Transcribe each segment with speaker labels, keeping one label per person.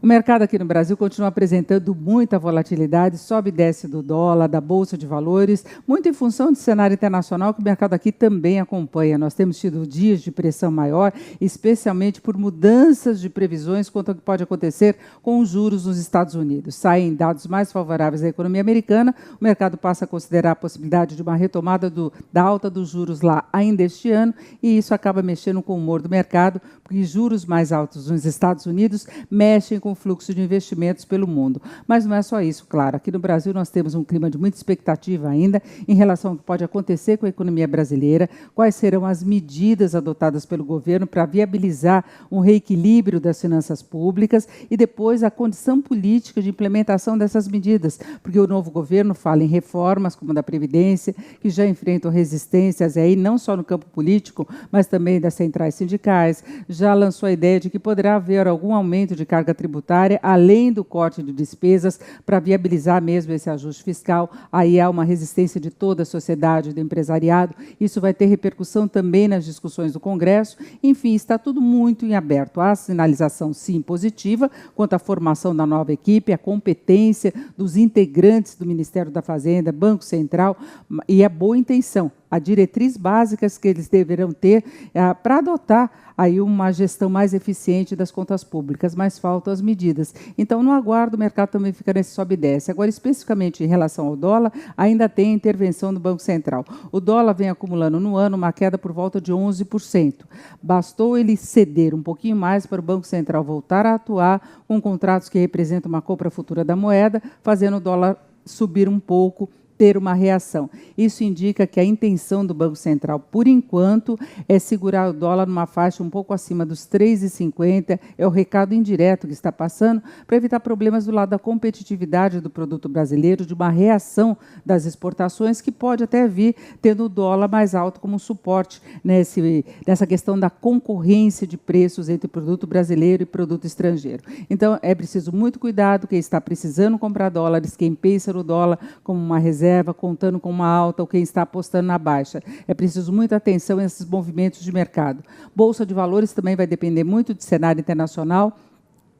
Speaker 1: mercado aqui no Brasil continua apresentando muita volatilidade, sobe e desce do dólar, da Bolsa de Valores, muito em função do cenário internacional que o mercado aqui também acompanha. Nós temos tido dias de pressão maior, especialmente por mudanças de previsões quanto ao que pode acontecer com os juros nos Estados Unidos. Saem dados mais favoráveis à economia americana, o mercado passa a considerar a possibilidade de uma retomada da alta dos juros lá ainda este ano, e isso acaba mexendo com o humor do mercado, porque juros mais altos nos Estados Unidos mexem com o fluxo de investimentos pelo mundo. Mas não é só isso, claro. Aqui no Brasil nós temos um clima de muita expectativa ainda em relação ao que pode acontecer com a economia brasileira, quais serão as medidas adotadas pelo governo para viabilizar um reequilíbrio das finanças públicas e depois a condição política de implementação dessas medidas, porque o novo governo fala em reformas como a da Previdência, que já enfrentam resistências aí não só no campo político, mas também das centrais sindicais, já lançou a ideia de que poderá haver algum aumento de carga tributária, além do corte de despesas, para viabilizar mesmo esse ajuste fiscal. Aí há uma resistência de toda a sociedade, do empresariado. Isso vai ter repercussão também nas discussões do Congresso. Enfim, está tudo muito em aberto. Há sinalização, sim, positiva, quanto à formação da nova equipe, a competência dos integrantes do Ministério da Fazenda, Banco Central, e a boa intenção, a diretriz básicas que eles deverão ter para adotar aí uma gestão mais eficiente das contas públicas, mas faltam as medidas. Então, no aguardo, o mercado também fica nesse sobe e desce. Agora, especificamente em relação ao dólar, ainda tem a intervenção do Banco Central. O dólar vem acumulando no ano uma queda por volta de 11%. Bastou ele ceder um pouquinho mais para o Banco Central voltar a atuar com contratos que representam uma compra futura da moeda, fazendo o dólar subir um pouco, ter uma reação. Isso indica que a intenção do Banco Central, por enquanto, é segurar o dólar numa faixa um pouco acima dos 3,50. É o recado indireto que está passando para evitar problemas do lado da competitividade do produto brasileiro, de uma reação das exportações que pode até vir tendo o dólar mais alto como suporte nessa questão da concorrência de preços entre produto brasileiro e produto estrangeiro. Então, é preciso muito cuidado quem está precisando comprar dólares, quem pensa no dólar como uma reserva, contando com uma alta, ou quem está apostando na baixa. É preciso muita atenção a esses movimentos de mercado. Bolsa de Valores também vai depender muito do cenário internacional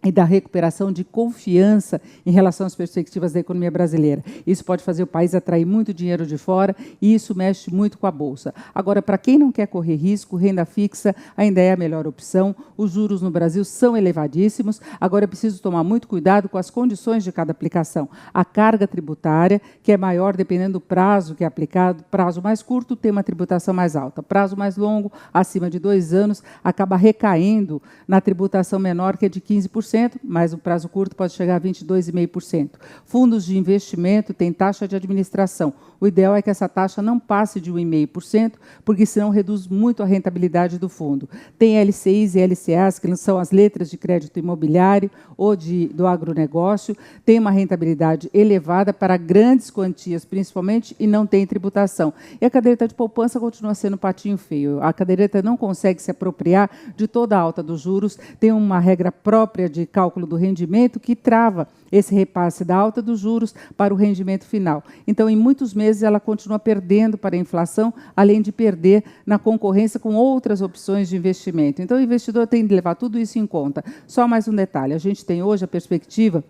Speaker 1: e da recuperação de confiança em relação às perspectivas da economia brasileira. Isso pode fazer o país atrair muito dinheiro de fora e isso mexe muito com a Bolsa. Agora, para quem não quer correr risco, renda fixa ainda é a melhor opção. Os juros no Brasil são elevadíssimos. Agora, é preciso tomar muito cuidado com as condições de cada aplicação. A carga tributária, que é maior dependendo do prazo que é aplicado, prazo mais curto tem uma tributação mais alta. Prazo mais longo, acima de 2 anos, acaba recaindo na tributação menor, que é de 15%, mas o prazo curto pode chegar a 22,5%. Fundos de investimento têm taxa de administração. O ideal é que essa taxa não passe de 1,5%, porque senão reduz muito a rentabilidade do fundo. Tem LCIs e LCAs, que são as letras de crédito imobiliário ou do agronegócio, tem uma rentabilidade elevada para grandes quantias, principalmente, e não tem tributação. E a caderneta de poupança continua sendo patinho feio. A caderneta não consegue se apropriar de toda a alta dos juros, tem uma regra própria de cálculo do rendimento que trava esse repasse da alta dos juros para o rendimento final. Então, em muitos meses, ela continua perdendo para a inflação, além de perder na concorrência com outras opções de investimento. Então, o investidor tem de levar tudo isso em conta. Só mais um detalhe, a gente tem hoje a perspectiva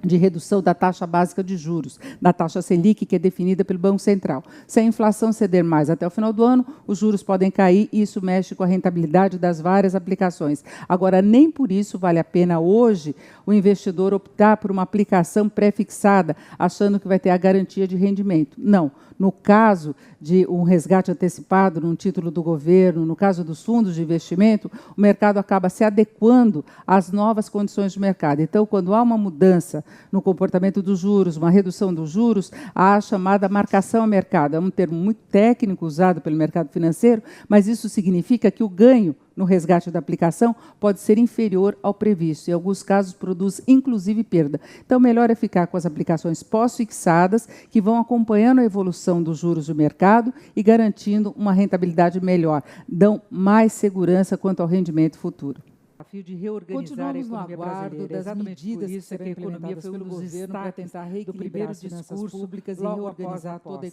Speaker 1: de redução da taxa básica de juros, da taxa Selic, que é definida pelo Banco Central. Se a inflação ceder mais até o final do ano, os juros podem cair e isso mexe com a rentabilidade das várias aplicações. Agora, nem por isso vale a pena hoje o investidor optar por uma aplicação pré-fixada, achando que vai ter a garantia de rendimento. Não. No caso de um resgate antecipado num título do governo, no caso dos fundos de investimento, o mercado acaba se adequando às novas condições de mercado. Então, quando há uma mudança no comportamento dos juros, uma redução dos juros, há a chamada marcação a mercado. É um termo muito técnico usado pelo mercado financeiro, mas isso significa que o ganho no resgate da aplicação pode ser inferior ao previsto. Em alguns casos, produz, inclusive, perda. Então, melhor é ficar com as aplicações pós-fixadas, que vão acompanhando a evolução dos juros do mercado e garantindo uma rentabilidade melhor. Dão mais segurança quanto ao rendimento futuro.
Speaker 2: Desafio de reorganizar a economia brasileira.
Speaker 1: Das medidas que
Speaker 2: a economia foi um dos destaques
Speaker 1: para tentar reequilibrar as finanças públicas e
Speaker 2: logo
Speaker 1: reorganizar
Speaker 2: após a
Speaker 1: toda a
Speaker 2: posse.